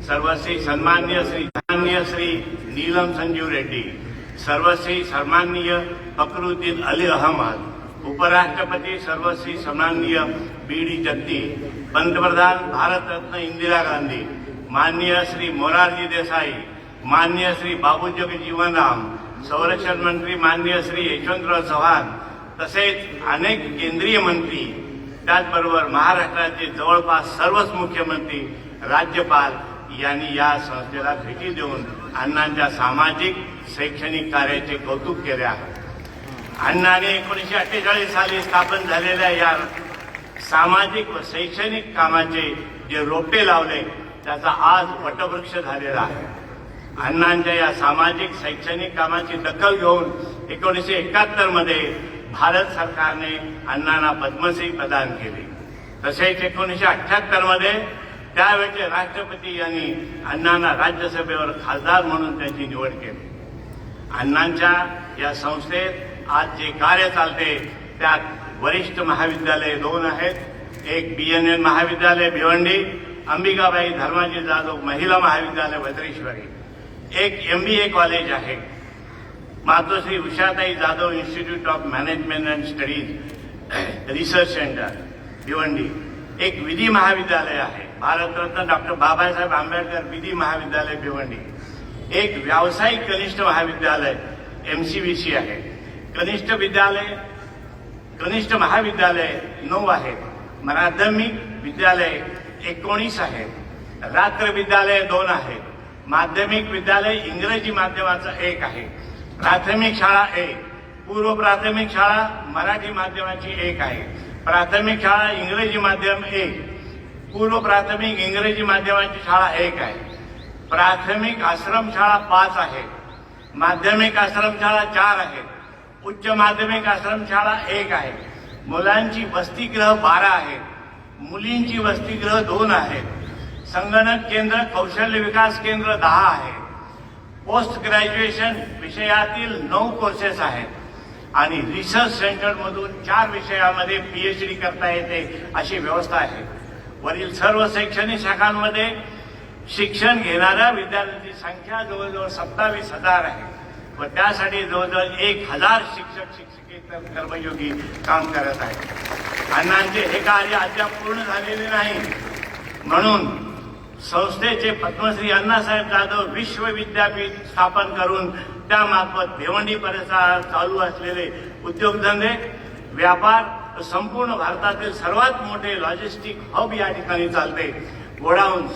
सर्वश्री सन्मान्य श्री नीलम संजीव रेड्डी, सर्वश्री सन्माननीय फखरुद्दीन अली अहमद, उपराष्ट्रपती सर्वश्री सन्माननीय बी.डी. जगदी, पंतप्रधान भारत रत्न इंदिरा गांधी, माननीय श्री मोरारजी देसाई, माननीय श्री बाबूजोगी जीवनराम, संरक्षण मंत्री माननीय श्री यशवंतराव चव्हाण, तसेच अनेक केंद्रीय मंत्री, त्याचबरोबर महाराष्ट्राचे जवळपास सर्वच मुख्यमंत्री, राज्यपाल यांनी या संस्थेला भेटी देऊन अण्णांच्या सामाजिक शैक्षणिक कार्याचे कौतुक केले आहे. अण्णांनी 1948 साली स्थापन झालेल्या या सामाजिक व शैक्षणिक कामाचे जे रोपटे लावले त्याचा आज वटवृक्ष झालेला आहे. अण्णांच्या या सामाजिक शैक्षणिक कामाची दखल घेऊन 1971 मध्ये भारत सरकारने अण्णांना पद्मश्री प्रदान केली. तसेच 1978 मध्ये त्यावेळचे राष्ट्रपती यांनी अण्णांना राज्यसभेवर खासदार म्हणून त्यांची निवड केली. अण्णांच्या या संस्थेत आज जे कार्य चालते त्यात वरिष्ठ महाविद्यालय 2 आहेत. एक BNN महाविद्यालय भिवंडी, अंबिकाबाई धर्माजी जाधव महिला महाविद्यालय भद्रेश्वरी, एक MBA कॉलेज आहे, Matoshri Ushatai Jadhav institute of management and studies research centre Bhiwandi, एक विधी महाविद्यालय आहे, भारतरत्न डॉक्टर बाबासाहेब आंबेडकर विधी महाविद्यालय भिवंडी, एक व्यावसायिक कनिष्ठ महाविद्यालय MCVC आहे, कनिष्ठ महाविद्यालय 9 आहे, माध्यमिक विद्यालय 19 आहे, रात्र विद्यालय 2 आहे, माध्यमिक विद्यालय इंग्रजी माध्यमाचं 1 आहे, प्राथमिक शाळा 1, पूर्व प्राथमिक शाळा मराठी माध्यमाची 1 आहे, प्राथमिक शाळा इंग्रजी माध्यम 1, पूर्व प्राथमिक इंग्रजी माध्यमाची शाळा 1 आहे, प्राथमिक आश्रमशाळा 5 आहे, माध्यमिक आश्रमशाळा 4 आहे, उच्च माध्यमिक आश्रमशाळा 1 आहे, मुलांची वसतिगृह 12 आहे, मुलींची वसतिगृह 2 आहे, संगणक केंद्र कौशल्य विकास केंद्र 10 आहे, पोस्ट ग्रॅज्युएशन विषयातील 9 कोर्सेस आहेत आणि रिसर्च सेंटरमधून 4 विषयामध्ये PhD करता येते अशी व्यवस्था आहे. वरील सर्व शैक्षणिक शाखांमध्ये शिक्षण घेणाऱ्या विद्यार्थ्यांची संख्या जवळजवळ 27,000 आहे व त्यासाठी जवळजवळ 1,000 शिक्षक शिक्षिकेतर कर्मयोगी काम करत आहेत. अण्णांचे हे कार्य अद्याप पूर्ण झालेले नाही म्हणून संस्थेचे पद्मश्री अण्णासाहेब जाधव विश्वविद्यापीठ स्थापन करून त्यामार्फत भिवंडी परिसरात चालू असलेले उद्योगधंदे, व्यापार संपूर्ण भारतातील सर्वात मोठे लॉजिस्टिक हब या ठिकाणी चालते. गोडाऊन्स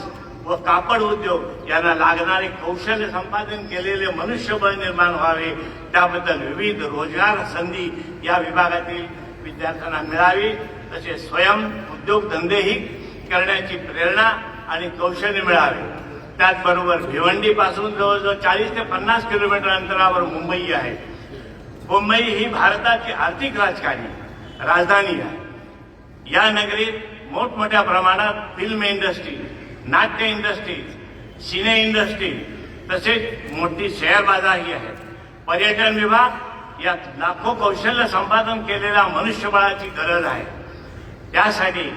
व कापड उद्योग यांना लागणारे कौशल्य संपादन केलेले मनुष्यबळ निर्माण व्हावे, त्याबद्दल विविध रोजगार संधी या विभागातील विद्यार्थ्यांना मिळावी, तसे स्वयं उद्योगधंदेही करण्याची प्रेरणा आणि कौशल्य मिळावे. त्याचबरोबर भिवंडीपासून जवळजवळ 40 ते 50 किलोमीटर अंतरावर मुंबई आहे. मुंबई ही भारताची आर्थिक राजधानी आहे. या नगरीत मोठमोठ्या प्रमाणात फिल्म इंडस्ट्री, नाट्य इंडस्ट्री, सिने इंडस्ट्री तसेच मोठी शेअर बाजारही आहे. पर्यटन विभाग यात लाखो कौशल्य संपादन केलेल्या मनुष्यबळाची गरज आहे. त्यासाठी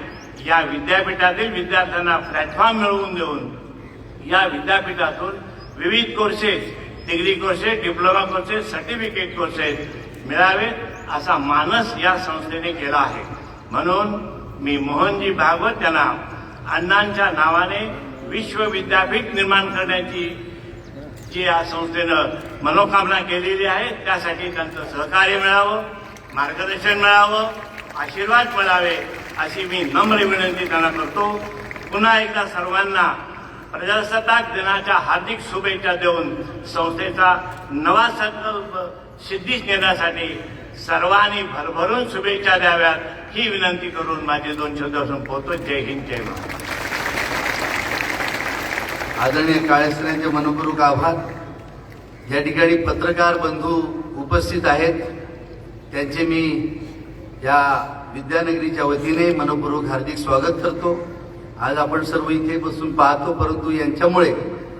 या विद्यापीठातील विद्यार्थ्यांना प्लॅटफॉर्म मिळवून देऊन या विद्यापीठातून विविध courses, degree courses, diploma courses, certificate courses मिळावेत असा मानस या संस्थेने केला आहे. म्हणून मी मोहनजी भागवत यांना अण्णांच्या नावाने विश्वविद्यापीठ निर्माण करण्याची जी या संस्थेनं मनोकामना केलेली आहे त्यासाठी त्यांचं सहकार्य मिळावं, मार्गदर्शन मिळावं, आशीर्वाद मिळावे अशी मी नम्र विनंती त्यांना करतो. पुन्हा एकदा सर्वांना प्रजासत्ताक दिनाच्या हार्दिक शुभेच्छा देऊन संस्थेचा नवा संकल्प सिद्धीस नेण्यासाठी सर्वांनी भरभरून शुभेच्छा द्याव्यात ही विनंती करून माझे 2 शब्द संपवतो. जय हिंद, जय महाराष्ट्र. आदरणीय काळेसरांचे मनपूर्वक आभार. या ठिकाणी पत्रकार बंधू उपस्थित आहेत, त्यांचे मी या विद्यानगरीच्या वतीने मनपूर्वक हार्दिक स्वागत करतो. आज आपण सर्व इथे बसून पाहतो, परंतु यांच्यामुळे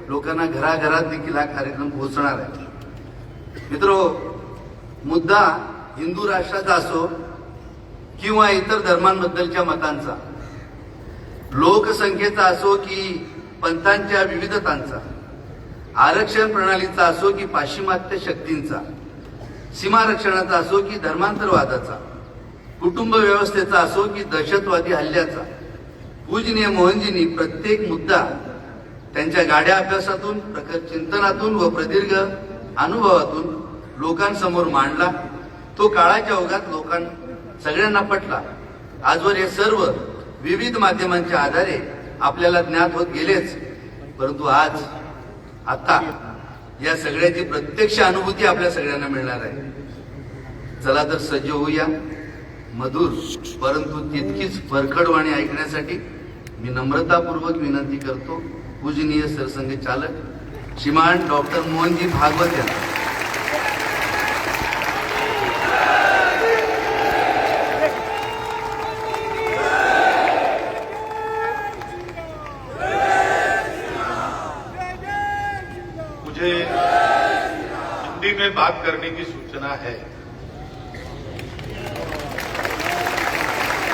लोकांना घराघरात देखील हा कार्यक्रम पोहोचणार आहे. मित्रो, मुद्दा हिंदू राष्ट्राचा असो किंवा इतर धर्मांबद्दलच्या मतांचा, लोकसंख्येचा असो की पंथांच्या विविधतांचा, आरक्षण प्रणालीचा असो की पाश्चिमात्य शक्तींचा, सीमारक्षणाचा असो की धर्मांतरवादाचा, कुटुंब व्यवस्थेचा असो की दहशतवादी हल्ल्याचा, पूजनीय मोहनजींनी प्रत्येक मुद्दा त्यांच्या गाड्या अभ्यासातून, प्रखर चिंतनातून व प्रदीर्घ अनुभवातून लोकांसमोर मांडला. तो काळाच्या ओघात सगळ्यांना पटला. आजवर हे सर्व विविध माध्यमांच्या आधारे आपल्याला ज्ञात होत गेलेच, परंतु आता या सगळ्याची प्रत्यक्ष अनुभूती आपल्या सगळ्यांना मिळणार आहे. चला तर सज्ज होऊया. मधुर परंतु तितकीच परखड वाणी ऐकण्यासाठी मी नम्रतापूर्वक विनंती करतो पूजनीय सरसंघ चालक श्रीमान डॉक्टर मोहनजी भागवत यांना. मुझे हिंदी में बात करने की सूचना है.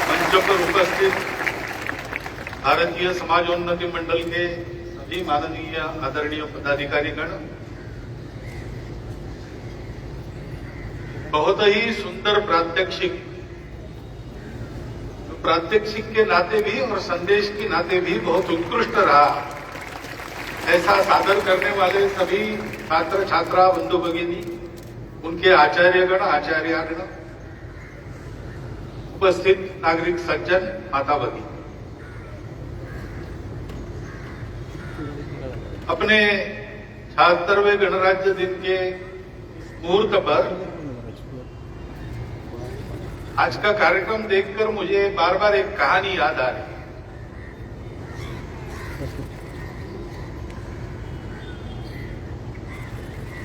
मंच पर उपस्थित भारतीय समाजोन्नति मंडल के सभी माननीय आदरणीय पदाधिकारीगण, बहुत ही सुंदर प्रात्यक्षिक के नाते भी और संदेश के नाते भी बहुत उत्कृष्ट रहा. ऐसा सादर करने वाले सभी छात्र छात्रा बंधु भगिनी, उनके आचार्यगण आचार्यागण, उपस्थित नागरिक सज्जन, माता भगिनी, अपने 76वें गणराज्य दिन के मुहूर्त पर आज का कार्यक्रम देखकर मुझे बार बार एक कहानी याद आ रही.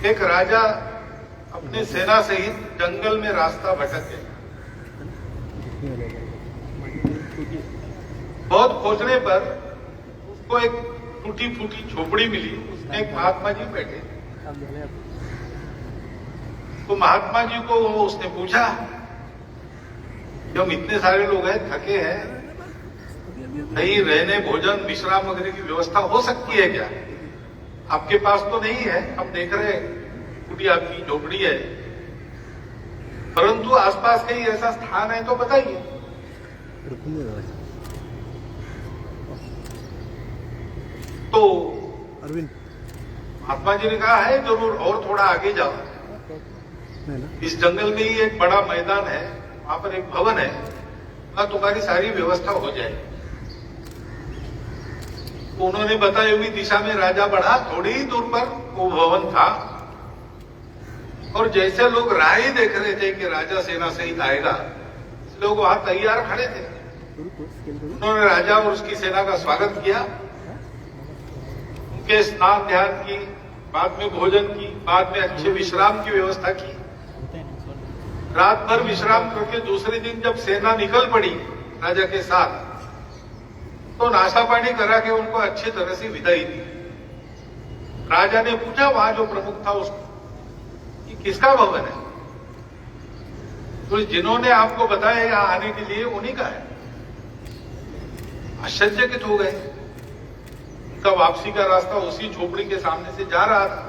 एक राजा अपने सेना सहित जंगल में रास्ता भटक गए. बहुत खोजने पर उसको एक टूटी फूटी झोपड़ी मिली. उसमें एक महात्मा जी बैठे. तो महात्मा जी को उसने पूछा कि हम इतने सारे लोग हैं, थके हैं, कहीं रहने भोजन विश्राम वगैरह की व्यवस्था हो सकती है क्या? आपके पास तो नहीं है, हम देख रहे हैं टूटी आपकी झोपड़ी है, परंतु आसपास कहीं ऐसा स्थान है तो बताइए. तो महात्मा जी ने कहा है जरूर, और थोड़ा आगे जाओ, इस जंगल में ही एक बड़ा मैदान है, वहां पर एक भवन है, वहां तुम्हारी सारी व्यवस्था हो जाएगी. तो उन्होंने बताई हुई दिशा में राजा बढ़ा. थोड़ी ही दूर पर वो भवन था और जैसे लोग राह ही देख रहे थे कि राजा सेना सहित आएगा, लोग वहां तैयार खड़े थे. उन्होंने राजा और उसकी सेना का स्वागत किया. उनके स्नान ध्यान की, बाद में भोजन की, बाद में अच्छे विश्राम की व्यवस्था की. रात भर विश्राम करके दूसरे दिन जब सेना निकल पड़ी राजा के साथ, तो नाश्ता पानी करा के उनको अच्छी तरह से विदाई दी. राजा ने पूछा वहां जो प्रमुख था उसको, कि किसका भवन है? तो जिन्होंने आपको बताया यहां आने के लिए उन्हीं का है. आश्चर्यचकित हो गए. उनका वापसी का रास्ता उसी झोपड़ी के सामने से जा रहा था.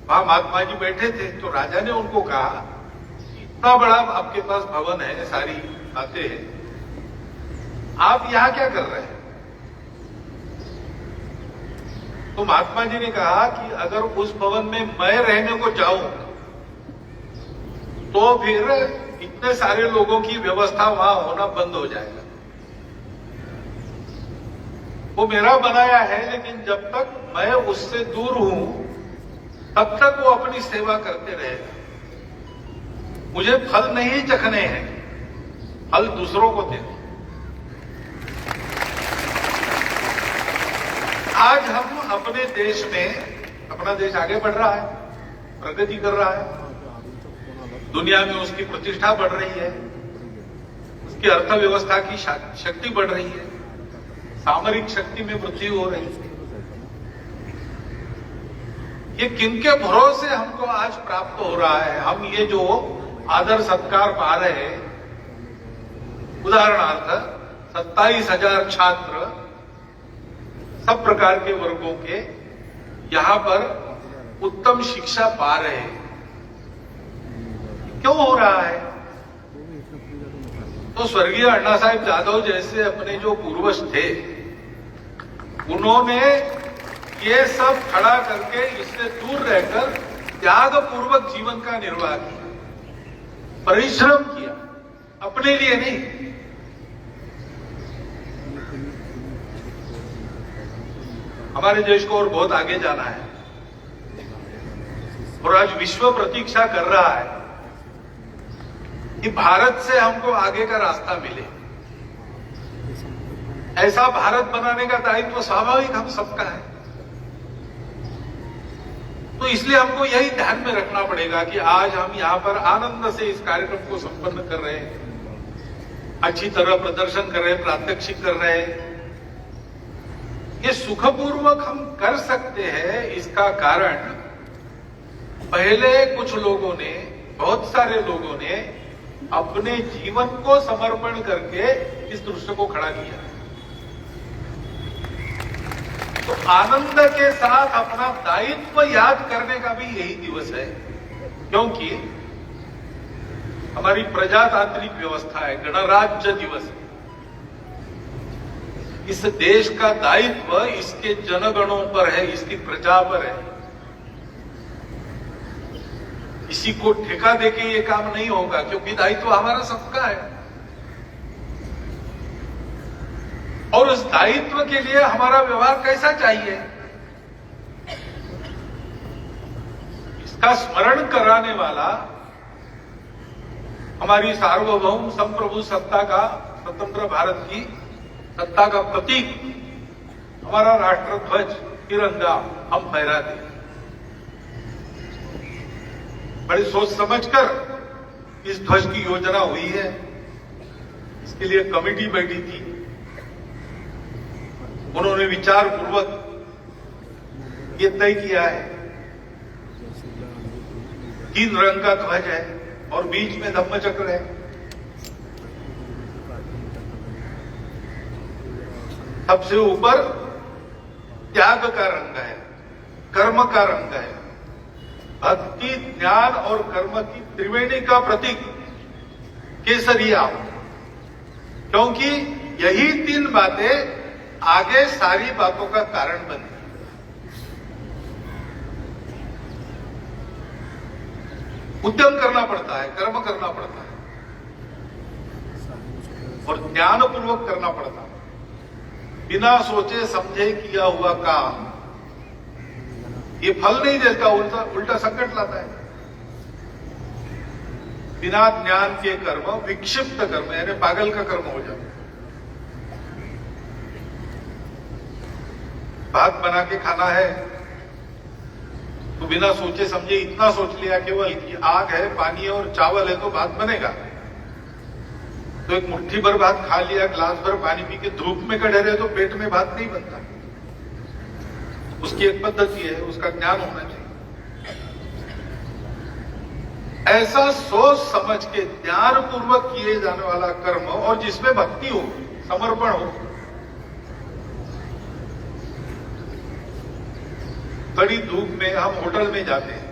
वहां महात्मा जी बैठे थे. तो राजा ने उनको कहा, इतना बड़ा आपके पास भवन है, सारी बातें हैं, आप यहां क्या कर रहे हैं? तो महात्मा जी ने कहा कि अगर उस भवन में मैं रहने को जाऊं तो फिर इतने सारे लोगों की व्यवस्था वहां होना बंद हो जाएगा. वो मेरा बनाया है, लेकिन जब तक मैं उससे दूर हूं तब तक वो अपनी सेवा करते रहेगा. मुझे फल नहीं चखने हैं, फल दूसरों को देने. आज हम अपने देश में, अपना देश आगे बढ़ रहा है, प्रगति कर रहा है, दुनिया में उसकी प्रतिष्ठा बढ़ रही है, उसकी अर्थव्यवस्था की शक्ति बढ़ रही है, सामरिक शक्ति में वृद्धि हो रही है. ये किनके भरोसे हमको आज प्राप्त हो रहा है? हम ये जो आदर सत्कार पा रहे हैं, उदाहरणार्थ 27,000 छात्र सब प्रकार के वर्गों के यहां पर उत्तम शिक्षा पा रहे हैं। क्यों हो रहा है? तो स्वर्गीय अण्णा साहब जाधव जैसे अपने जो पूर्वज थे, उन्होंने ये सब खड़ा करके इससे दूर रहकर त्याग पूर्वक जीवन का निर्वाह किया, परिश्रम किया, अपने लिए नहीं। हमारे देश को और बहुत आगे जाना है और आज विश्व प्रतीक्षा कर रहा है कि भारत से हमको आगे का रास्ता मिले। ऐसा भारत बनाने का दायित्व स्वाभाविक हम सबका है। तो इसलिए हमको यही ध्यान में रखना पड़ेगा कि आज हम यहां पर आनंद से इस कार्यक्रम को संपन्न कर रहे हैं, अच्छी तरह प्रदर्शन कर रहे हैं, प्रात्यक्षिक कर रहे हैं। ये सुखपूर्वक हम कर सकते हैं, इसका कारण पहले कुछ लोगों ने, बहुत सारे लोगों ने अपने जीवन को समर्पण करके इस दृश्य को खड़ा किया। तो आनंद के साथ अपना दायित्व याद करने का भी यही दिवस है, क्योंकि हमारी प्रजातांत्रिक व्यवस्था है, गणराज्य दिवस है। इस देश का दायित्व इसके जनगणों पर है, इसकी प्रजा पर है। किसी को ठेका देके ये काम नहीं होगा, क्योंकि दायित्व हमारा सबका है। और उस दायित्व के लिए हमारा व्यवहार कैसा चाहिए, इसका स्मरण कराने वाला हमारी सार्वभौम संप्रभु सत्ता का, स्वतंत्र भारत की सत्ता का प्रतीक हमारा राष्ट्रध्वज तिरंगा हम फहराते हैं। बड़ी सोच समझकर इस ध्वज की योजना हुई है। इसके लिए कमेटी बैठी थी, उन्होंने विचार पूर्वक ये तय किया है। 3 रंग का ध्वज है और बीच में धम्मचक्र है। सबसे ऊपर त्याग का रंग है, कर्म का रंग है। भक्ति, ज्ञान और कर्म की त्रिवेणी का प्रतीक केसरिया, क्योंकि यही 3 बातें आगे सारी बातों का कारण बनती है। उद्यम करना पड़ता है, कर्म करना पड़ता है और ज्ञानपूर्वक करना पड़ता है। बिना सोचे समझे किया हुआ काम ये फल नहीं देता, उल्टा संकट लाता है। बिना ज्ञान के कर्म विक्षिप्त कर्म, यानी पागल का कर्म हो जाता है। भात बना के खाना है तो बिना सोचे समझे इतना सोच लिया केवल कि आग है, पानी है और चावल है तो भात बनेगा। तो एक मुट्ठी भर भात खा लिया, ग्लास भर पानी पी के धूप में खड़े रहे तो पेट में भात नहीं बनता। उसकी एक पद्धति है, उसका ज्ञान होना चाहिए। ऐसा सोच समझ के ज्ञान पूर्वक किए जाने वाला कर्म और जिसमें भक्ति हो, समर्पण हो। कड़ी धूप में हम होटल में जाते हैं,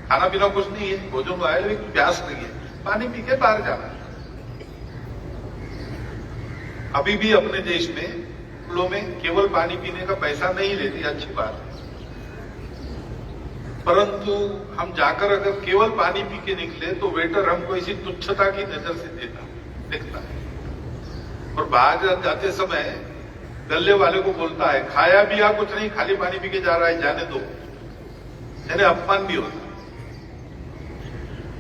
खाना पीना कुछ नहीं है, भोजन आया लेकिन प्यास नहीं है, पानी पी के बाहर जाना है। अभी भी अपने देश में स्कूलों में केवल पानी पीने का पैसा नहीं लेती, अच्छी बात है। परंतु हम जाकर अगर केवल पानी पी के निकले तो वेटर हमको इसी तुच्छता की नजर से देखता है और बाहर जाते समय गल्ले वाले को बोलता है, खाया भी या कुछ नहीं, खाली पानी पी के जा रहा है, जाने दो। यानी अपमान भी होता है।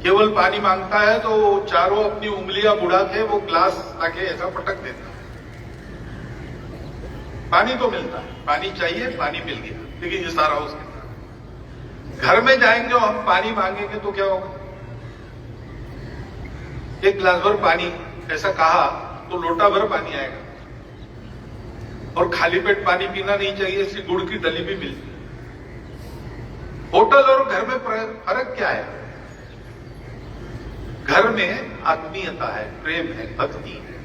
केवल पानी मांगता है तो चारों अपनी उंगलियां बुढ़ा के वो ग्लास लाके ऐसा पटक देता है। पानी तो मिलता है, पानी चाहिए, पानी मिल गया, लेकिन ये सारा उसके साथ। घर में जाएंगे और हम पानी मांगेंगे तो क्या होगा? एक गिलास भर पानी ऐसा कहा तो लोटा भर पानी आएगा। और खाली पेट पानी पीना नहीं चाहिए, इसलिए गुड़ की डली भी मिलती है। होटल और घर में फर्क क्या है? घर में आत्मीयता है, प्रेम है, भक्ति है।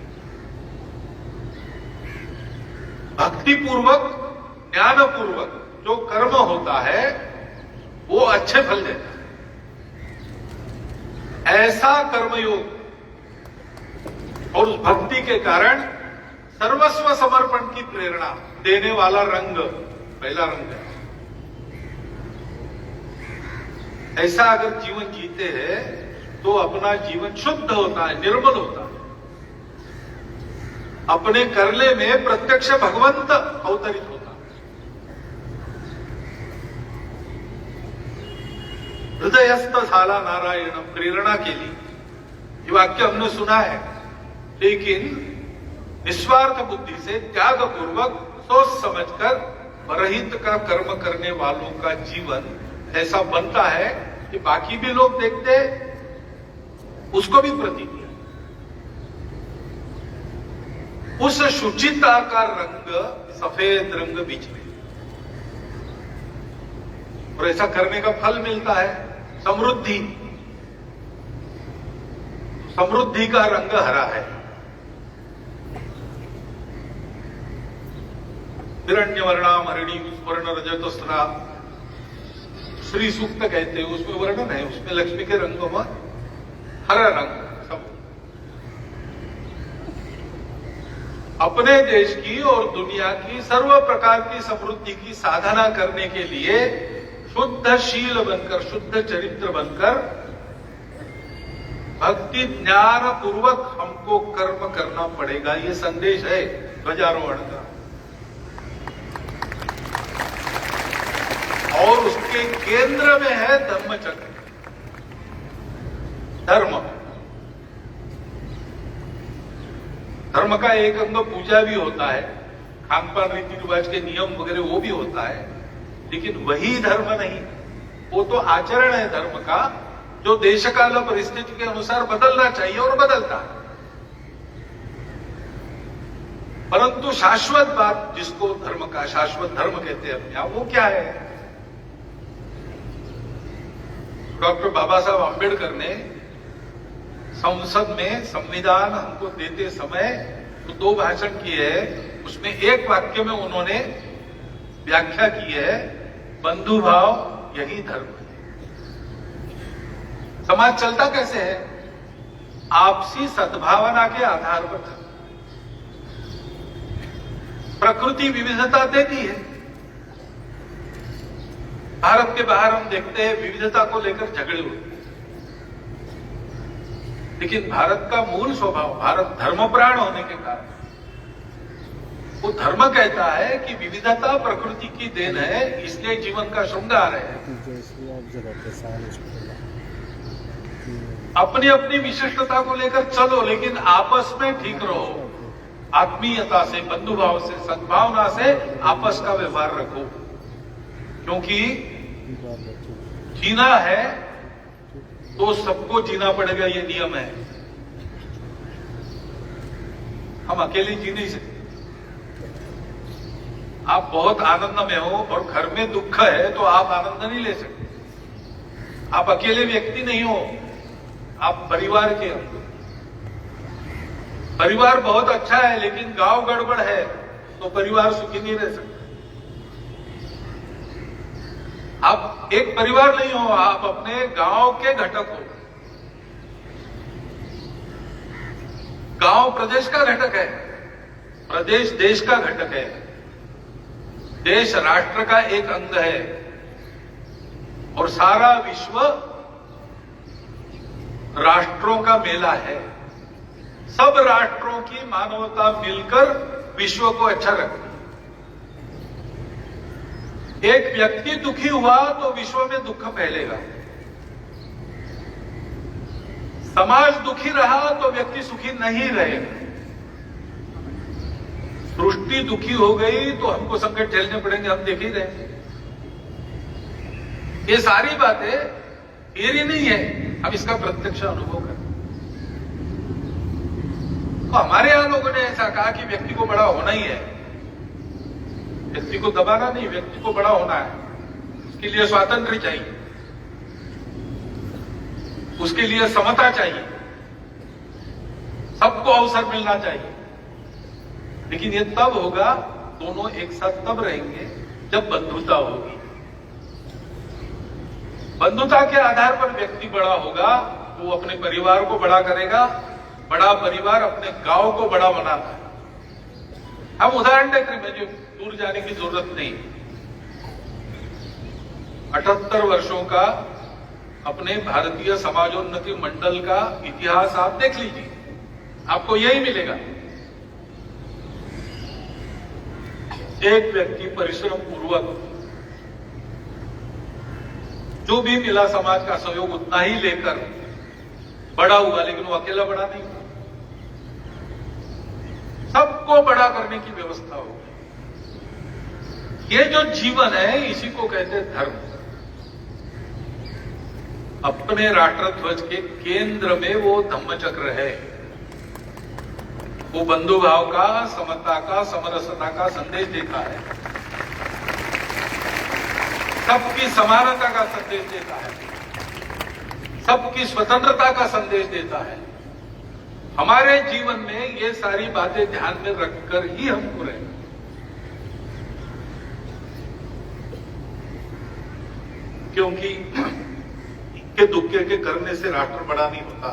भक्ति पूर्वक ज्ञानपूर्वक जो कर्म होता है वो अच्छे फल देता है। ऐसा कर्मयोग और उस भक्ति के कारण सर्वस्व समर्पण की प्रेरणा देने वाला रंग पहला रंग है। ऐसा अगर जीवन जीते हैं तो अपना जीवन शुद्ध होता है, निर्मल होता है। अपने करले में प्रत्यक्ष भगवंत अवतरित होता है। हृदयस्थ झाला नारायण प्रेरणा के लिए ये वाक्य हमने सुना है, लेकिन निस्वार्थ बुद्धि से त्याग पूर्वक सोच समझकर परहित का कर्म करने वालों का जीवन ऐसा बनता है कि बाकी भी लोग देखते उसको भी प्रतीक है। उस शुचिता का रंग सफेद रंग बीच में, और ऐसा करने का फल मिलता है समृद्धि। समृद्धि का रंग हरा है। हिरण्यवर्णाम हरिणी वर्ण रजतस्रा श्री सूक्त कहते हैं, उसमें वर्णन है, उसमें लक्ष्मी के रंगों में हरा रंग। सब अपने देश की और दुनिया की सर्व प्रकार की समृद्धि की साधना करने के लिए शुद्ध शील बनकर, शुद्ध चरित्र बनकर भक्ति ज्ञान पूर्वक हमको कर्म करना पड़ेगा। ये संदेश है ध्वजारोहण का। और उसके केंद्र में है धर्मचक्र। धर्म का एक अंग पूजा भी होता है, खान पान रीति रिवाज के नियम वगैरह वो भी होता है, लेकिन वही धर्म नहीं। वो तो आचरण है धर्म का, जो देश काल परिस्थिति के अनुसार बदलना चाहिए और बदलता है। परंतु शाश्वत बात, जिसको धर्म का शाश्वत धर्म कहते हैं अपने, वो क्या है? डॉक्टर बाबा साहब आंबेडकर ने संसद में संविधान हमको देते समय तो 2 भाषण किए हैं। उसमें एक वाक्य में उन्होंने व्याख्या की है, बंधु भाव यही धर्म है। समाज चलता कैसे है? आपसी सद्भावना के आधार पर। प्रकृति विविधता देती है। भारत के बाहर हम देखते हैं विविधता को लेकर झगड़े होते हैं, लेकिन भारत का मूल स्वभाव, भारत धर्मप्राण होने के कारण, वो धर्म कहता है कि विविधता प्रकृति की देन है, इसलिए जीवन का श्रृंगार है। अपनी अपनी विशिष्टता को लेकर चलो, लेकिन आपस में ठीक रहो। आत्मीयता से, बंधुभाव से, सद्भावना से आपस का व्यवहार रखो, क्योंकि जीना है तो सबको जीना पड़ेगा, ये नियम है। हम अकेले जी नहीं सकते। आप बहुत आनंद में हो और घर में दुख है तो आप आनंद नहीं ले सकते। आप अकेले व्यक्ति नहीं हो, आप परिवार के हो। परिवार बहुत अच्छा है, लेकिन गांव गड़बड़ है तो परिवार सुखी नहीं रह सकता। आप एक परिवार नहीं हो, आप अपने गांव के घटक हो। गांव प्रदेश का घटक है, प्रदेश देश का घटक है, देश राष्ट्र का एक अंग है, और सारा विश्व राष्ट्रों का मेला है। सब राष्ट्रों की मानवता मिलकर विश्व को अच्छा रखती। एक व्यक्ति दुखी हुआ तो विश्व में दुख फैलेगा। समाज दुखी रहा तो व्यक्ति सुखी नहीं रहेगा। सृष्टि दुखी हो गई तो हमको संकट झेलने पड़ेंगे, हम देख ही रहे। ये सारी बातें थियरी नहीं है, हम इसका प्रत्यक्ष अनुभव करें। तो हमारे यहां लोगों ने ऐसा कहा कि व्यक्ति को बड़ा होना ही है। व्यक्ति को दबाना नहीं, व्यक्ति को बड़ा होना है। उसके लिए स्वातंत्र चाहिए, उसके लिए समता चाहिए, सबको अवसर मिलना चाहिए। लेकिन ये तब होगा, दोनों एक साथ तब रहेंगे जब बंधुता होगी। बंधुता के आधार पर व्यक्ति बड़ा होगा, वो अपने परिवार को बड़ा करेगा। बड़ा परिवार अपने गांव को बड़ा बनाता है। हम उदाहरण देखें, मुझे दूर जाने की जरूरत नहीं। 78 वर्षों का अपने भारतीय समाजोन्नति मंडल का इतिहास आप देख लीजिए, आपको यही मिलेगा। एक व्यक्ति परिश्रम पूर्वक जो भी मिला समाज का सहयोग उतना ही लेकर बड़ा हुआ, लेकिन वो अकेला बड़ा नहीं हुआ। सबको बड़ा करने की व्यवस्था होगी। ये जो जीवन है, इसी को कहते हैं धर्म। अपने राष्ट्रध्वज के केंद्र में वो धम्मचक्र है। वो बंधुभाव का, समता का, समरसता का संदेश देता है। सबकी समानता का संदेश देता है। सबकी स्वतंत्रता का संदेश देता है। हमारे जीवन में ये सारी बातें ध्यान में रखकर ही हमको रहना। क्योंकि इक्के दुक्के के करने से राष्ट्र बड़ा नहीं होता।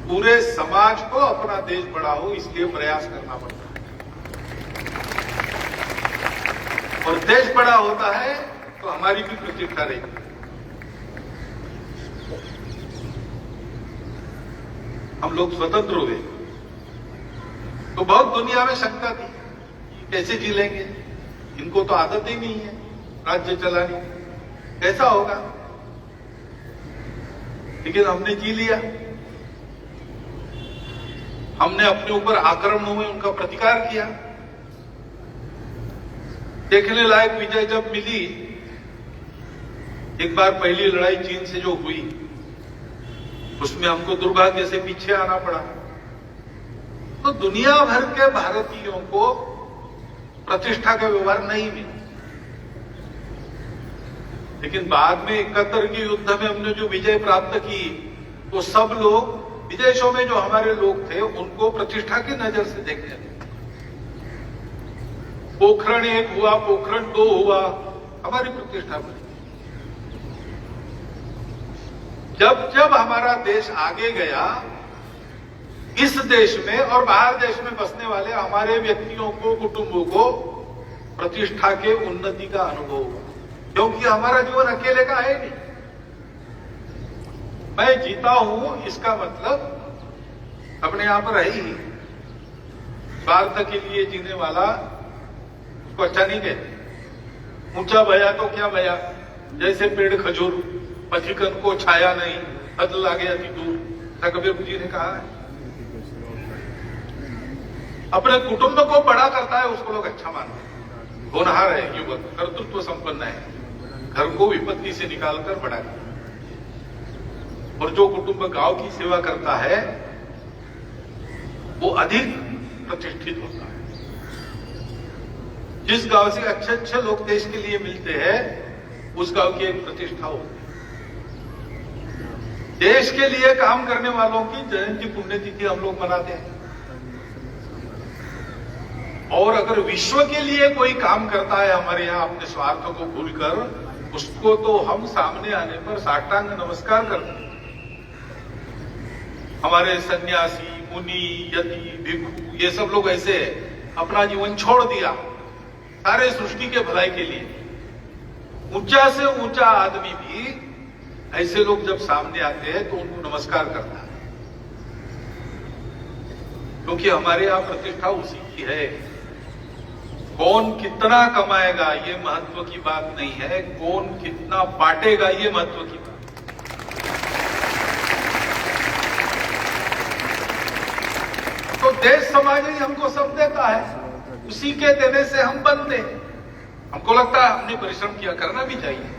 पूरे समाज को अपना देश बड़ा हो, इसलिए प्रयास करना पड़ता है। और देश बड़ा होता है तो हमारी भी प्रतिष्ठा रहेगी। हम लोग स्वतंत्र हुए तो बहुत दुनिया में शंका थी, कैसे जी लेंगे, इनको तो आदत ही नहीं है राज्य चलाने, कैसा होगा। लेकिन हमने जी लिया। हमने अपने ऊपर आक्रमणों में उनका प्रतिकार किया। देखने लायक विजय जब मिली, एक बार पहली लड़ाई चीन से जो हुई, उसमें हमको दुर्भाग्य से पीछे आना पड़ा। तो दुनिया भर के भारतीयों को प्रतिष्ठा का व्यवहार नहीं मिला। लेकिन बाद में 71 के युद्ध में हमने जो विजय प्राप्त की, वो सब लोग विदेशों में जो हमारे लोग थे उनको प्रतिष्ठा की नजर से देखने लगे। पोखरण 1 हुआ, पोखरण 2 हुआ, हमारी प्रतिष्ठा बढ़ी। जब जब हमारा देश आगे गया, इस देश में और बाहर देश में बसने वाले हमारे व्यक्तियों को, कुटुंबों को प्रतिष्ठा के उन्नति का अनुभव हुआ। क्योंकि हमारा जीवन अकेले का है नहीं। मैं जीता हूं, इसका मतलब अपने यहां पर है ही। स्वार्थ के लिए जीने वाला उसको अच्छा नहीं कहते। ऊंचा बया तो क्या बया, जैसे पेड़ खजूर, पथिकन को छाया नहीं, हद लागे अति दूर, ऐसा कबीर जी ने कहा है। अपने कुटुंब को बड़ा करता है, उसको लोग अच्छा मानते हैं। होनहार है युवक, कर्तृत्व संपन्न है, घर को विपत्ति से निकालकर बड़ा करता है। और जो कुटुंब गांव की सेवा करता है, वो अधिक प्रतिष्ठित होता है। जिस गांव से अच्छे अच्छे लोग देश के लिए मिलते हैं, उस गांव की एक प्रतिष्ठा होती है। देश के लिए काम करने वालों की जयंती पुण्यतिथि हम लोग मनाते हैं। और अगर विश्व के लिए कोई काम करता है हमारे यहां अपने स्वार्थ को भूलकर, उसको तो हम सामने आने पर साष्टांग नमस्कार करते हैं। हमारे सन्यासी, मुनि, यति, भिक्षु, ये सब लोग ऐसे अपना जीवन छोड़ दिया सारे सृष्टि के भलाई के लिए। ऊंचा से ऊंचा आदमी भी ऐसे लोग जब सामने आते हैं तो उनको नमस्कार करता है। क्योंकि हमारे यहां प्रतिष्ठा उसी की है। कौन कितना कमाएगा ये महत्व की बात नहीं है, कौन कितना बांटेगा ये महत्व की बात। तो देश समाज ही हमको सब देता है, उसी के देने से हम बनते हैं। हमको लगता है हमने परिश्रम किया, करना भी चाहिए,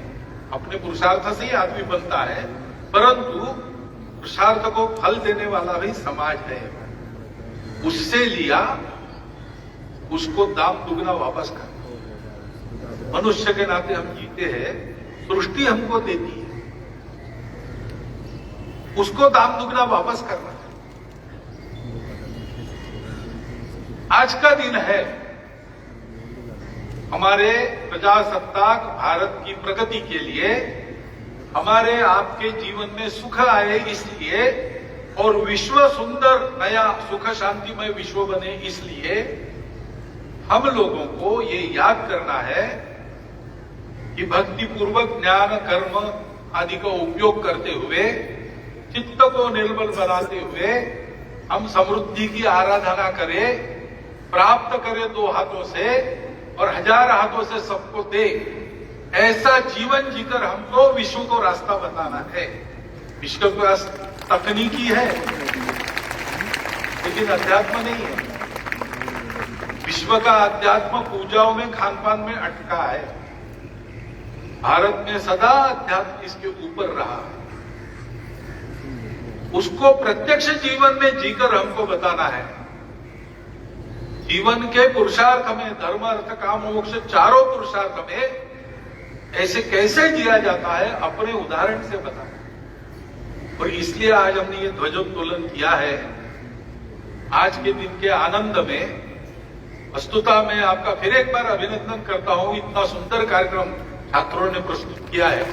अपने पुरुषार्थ से ही आदमी बनता है, परंतु पुरुषार्थ को फल देने वाला भी समाज है। उससे लिया, उसको दाम दुगना वापस कर। मनुष्य के नाते हम जीते हैं, सृष्टि हमको देती है, उसको दाम दुगना वापस करना। आज का दिन है, हमारे प्रजासत्ताक भारत की प्रगति के लिए, हमारे आपके जीवन में सुख आए इसलिए, और विश्व सुंदर नया सुख शांतिमय विश्व बने इसलिए हम लोगों को ये याद करना है कि भक्ति पूर्वक ज्ञान कर्म आदि का उपयोग करते हुए, चित्त को निर्मल बनाते हुए हम समृद्धि की आराधना करें, प्राप्त करें 2 हाथों से और 1000 हाथों से सबको दे। ऐसा जीवन जीकर हमको विश्व को रास्ता बताना है। विश्व का रास्ता तकनीकी है लेकिन अध्यात्म नहीं है। विश्व का अध्यात्म पूजाओं में, खान पान में अटका है। भारत में सदा अध्यात्म इसके ऊपर रहा है। उसको प्रत्यक्ष जीवन में जीकर हमको बताना है। जीवन के पुरुषार्थ में, धर्म अर्थ काम मोक्ष चारों पुरुषार्थ में ऐसे कैसे जिया जाता है अपने उदाहरण से बताना। और इसलिए आज हमने ये ध्वजोत्तोलन किया है। आज के दिन के आनंद में वस्तुतः मैं आपका फिर एक बार अभिनंदन करता हूं। इतना सुंदर कार्यक्रम छात्रों ने प्रस्तुत किया है।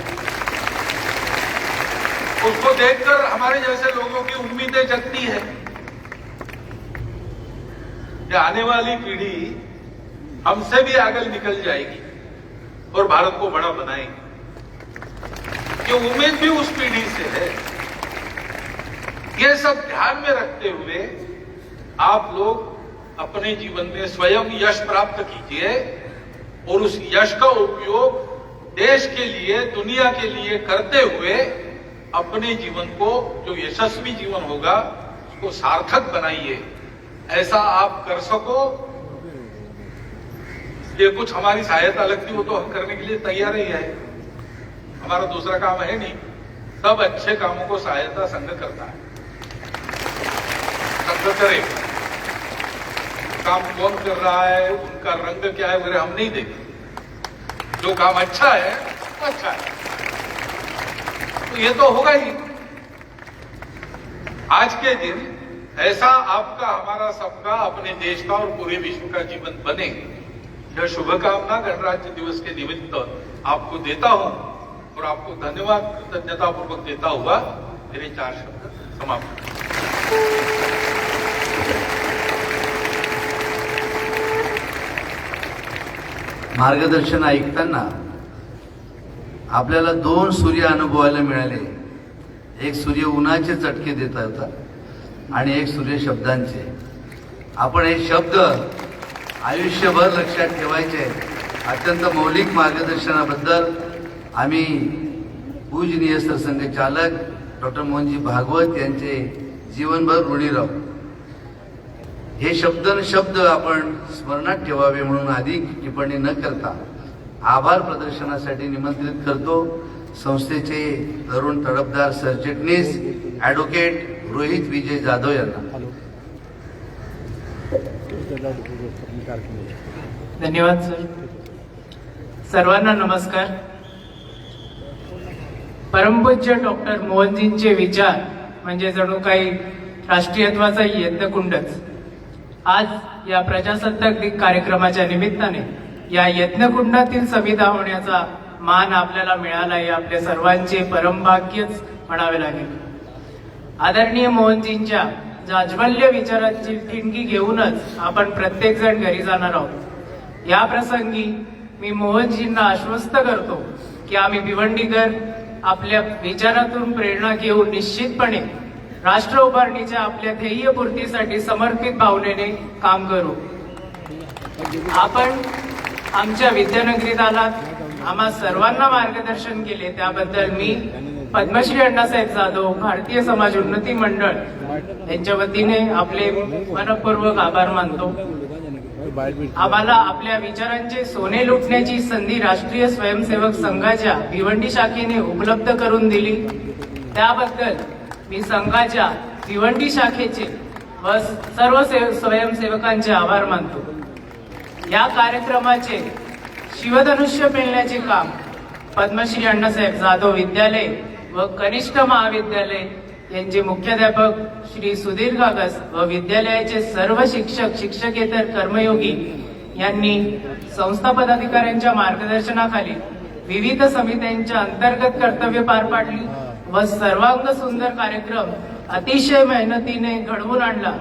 उसको देखकर हमारे जैसे लोगों की उम्मीदें जगती है कि आने वाली पीढ़ी हमसे भी आगे निकल जाएगी और भारत को बड़ा बनाएगी। ये उम्मीद भी उस पीढ़ी से है। ये सब ध्यान में रखते हुए आप लोग अपने जीवन में स्वयं यश प्राप्त कीजिए और उस यश का उपयोग देश के लिए, दुनिया के लिए करते हुए अपने जीवन को, जो यशस्वी जीवन होगा, उसको सार्थक बनाइए। ऐसा आप कर सको, ये कुछ हमारी सहायता लगती हो तो हम करने के लिए तैयार ही है। हमारा दूसरा काम है नहीं। सब अच्छे कामों को सहायता संघ करता है। संघ करे, काम कौन कर रहा है, उनका रंग क्या है वगैरह हम नहीं देखते। जो काम अच्छा है वो अच्छा है, तो ये तो होगा ही। आज के दिन ऐसा आपका, हमारा सबका, अपने देश का और पूरे विश्व का जीवन बने, यह शुभकामना गणराज्य दिवस के निमित्त आपको देता हूं और आपको धन्यवाद, कृतज्ञता पूर्वक देता हुआ मेरे 4 शब्द समाप्त। मार्गदर्शन ऐकताना आपल्याला 2 सूर्य अनुभवायला मिळाले। एक सूर्य उन्हाचे चटके देता होता आणि एक सूर्य शब्दांचे। आपण हे शब्द आयुष्यभर लक्षात ठेवायचे। अत्यंत मौलिक मार्गदर्शनाबद्दल आम्ही पूजनीय सरसंघचालक डॉक्टर मोहनजी भागवत यांचे जीवनभर ऋणी राहू। हे शब्द आपण स्मरणात ठेवावे म्हणून अधिक टिप्पणी न करता आभार प्रदर्शनासाठी निमंत्रित करतो संस्थेचे तरुण तडफदार सरचिटणीस ॲडव्होकेट रोहित विजय जाधव यांना। धन्यवाद सर। सर्वांना नमस्कार। परमपूज्य डॉक्टर मोहनजींचे विचार म्हणजे जणू काही राष्ट्रीयत्वाचा यज्ञकुंडच। आज या प्रजासत्ताक दिन कार्यक्रमाच्या निमित्ताने या यज्ञकुंडातील सविधा होण्याचा मान आपल्याला मिळाला हे आपल्या सर्वांचे परमभाग्यच म्हणावे लागेल। आदरणीय मोहनजींच्या जाज्वल्य विचारांची ठिणगी घेऊनच आपण प्रत्येक जण घरी जाणार आहोत। या प्रसंगी मी मोहनजींना आश्वस्त करतो की आम्ही भिवंडीकर आपल्या विचारातून प्रेरणा घेऊन निश्चितपणे राष्ट्र उभारणीच्या आपल्या ध्येयपूर्तीसाठी समर्पित भावनेने काम करू। आपण आमच्या विद्यानगरीत आलात, आम्हा सर्वांना मार्गदर्शन केले त्याबद्दल मी पद्मश्री अण्णासाहेब जाधव भारतीय समाज उन्नती मंडळ यांच्या वतीने आपले मनपूर्वक आभार मानतो। आम्हाला आपल्या विचारांचे सोने लुटण्याची संधी राष्ट्रीय स्वयंसेवक संघाच्या भिवंडी शाखेने उपलब्ध करून दिली, त्याबद्दल मी संघाच्या भिवंडी शाखेचे व सर्व स्वयंसेवकांचे आभार मानतो। या कार्यक्रमाचे शिवधनुष्य पेलण्याचे काम पद्मश्री अण्णासाहेब जाधव विद्यालय व कनिष्ठ महाविद्यालय यांचे मुख्याध्यापक श्री सुधीर कागस व विद्यालयाचे सर्व शिक्षक शिक्षकेतर कर्मयोगी यांनी संस्था पदाधिकाऱ्यांच्या मार्गदर्शनाखाली विविध समित्यांच्या अंतर्गत कर्तव्य पार पाडली व सर्वांग सुंदर कार्यक्रम अतिशय मेहनतीने घडवून आणला,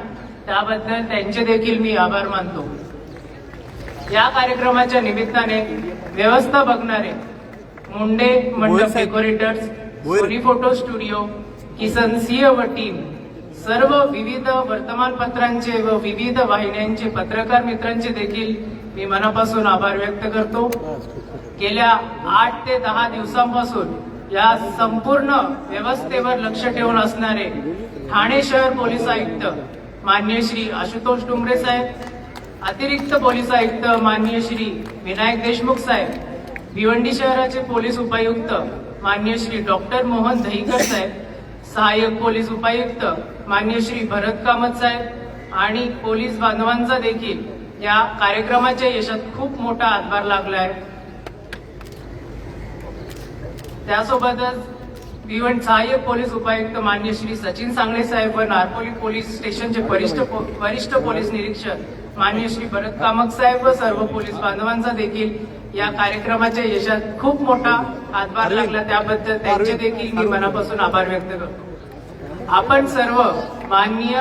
त्याबद्दल त्यांचे देखील मी आभार मानतो. या कार्यक्रमाच्या निमित्ताने व्यवस्था बघणारे मुंडे मंडप डेकोरेटर्स, सोनी फोटो स्टुडिओ, किसन सिंह व टीम, सर्व विविध वर्तमानपत्रांचे व विविध वाहिन्यांचे पत्रकार मित्रांचे देखील मी मनापासून आभार व्यक्त करतो. गेल्या 8 ते 10 दिवसांपासून या संपूर्ण व्यवस्थेवर लक्ष ठेवून असणारे ठाणे शहर पोलीस आयुक्त माननीय श्री आशुतोष डुमरे साहेब, अतिरिक्त पोलीस आयुक्त माननीय श्री विनायक देशमुख साहेब, भिवंडी शहराचे पोलीस उपायुक्त माननीय श्री डॉक्टर मोहन दहीकर साहेब, सहाय्यक पोलीस उपायुक्त माननीय श्री भरत कामत साहेब आणि पोलीस बांधवांचा देखील या कार्यक्रमाच्या यशात खूप मोठा हातभार लागलाय. त्यासोबतच भिवंडी सहाय्यक पोलीस उपायुक्त माननीय श्री सचिन सांगळे साहेब व नारपोली पोलीस स्टेशनचे वरिष्ठ पोलीस निरीक्षक माननीय श्री भरत कामत साहेब व सर्व पोलीस बांधवांचा देखील या कार्यक्रमाच्या यशात खूप मोठा हातभार लागला, त्याबद्दल त्यांचे देखील मी मनापासून आभार व्यक्त करतो. आपण सर्व माननीय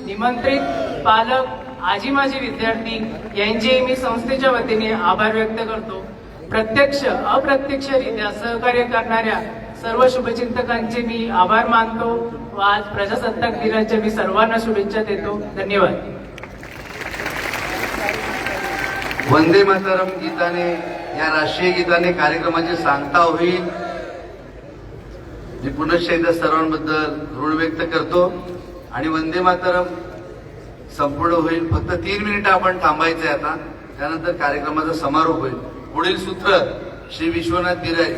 निमंत्रित पालक, आजी माजी विद्यार्थी यांचे मी संस्थेच्या वतीने आभार व्यक्त करतो. प्रत्यक्ष अप्रत्यक्षरित्या सहकार्य करणाऱ्या सर्व शुभचिंतकांचे मी आभार मानतो व आज प्रजासत्ताक दिनाच्या मी सर्वांना शुभेच्छा देतो. धन्यवाद. वंदे मातरम गीताने, या राष्ट्रीय गीताने कार्यक्रमाची सांगता होईल. मी पुनश्च एकदा सर्वांबद्दल ऋण व्यक्त करतो आणि वंदे मातरम संपूर्ण होईल. फक्त 3 मिनिटं आपण थांबायचंय आता, त्यानंतर कार्यक्रमाचा समारोप होईल. पुढील सूत्र श्री विश्वनाथ बिराई.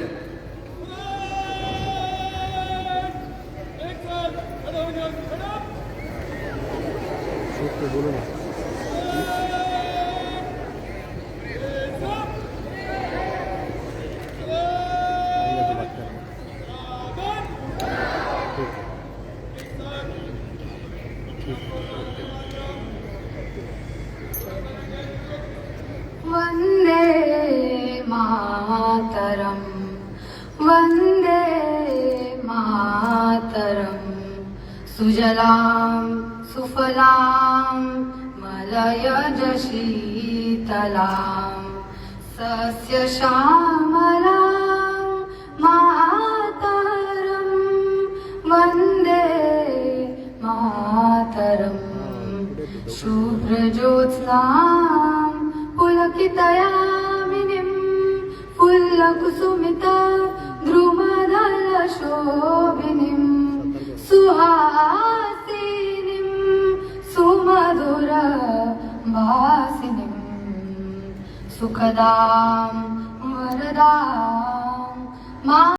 वंदे मातरम, वंदे मातरम. सुजलां सुफलां मलयज शीतलां सस्य श्यामलां मातरं. वंदे मातरं. शुभ्रज्योत्स्नां पुलकितयामिनीं फुल्लकुसुमित द्रुमदलशोभिनीं सुहासिनीं सुमधुर भासिनीं सुखदां वरदां मा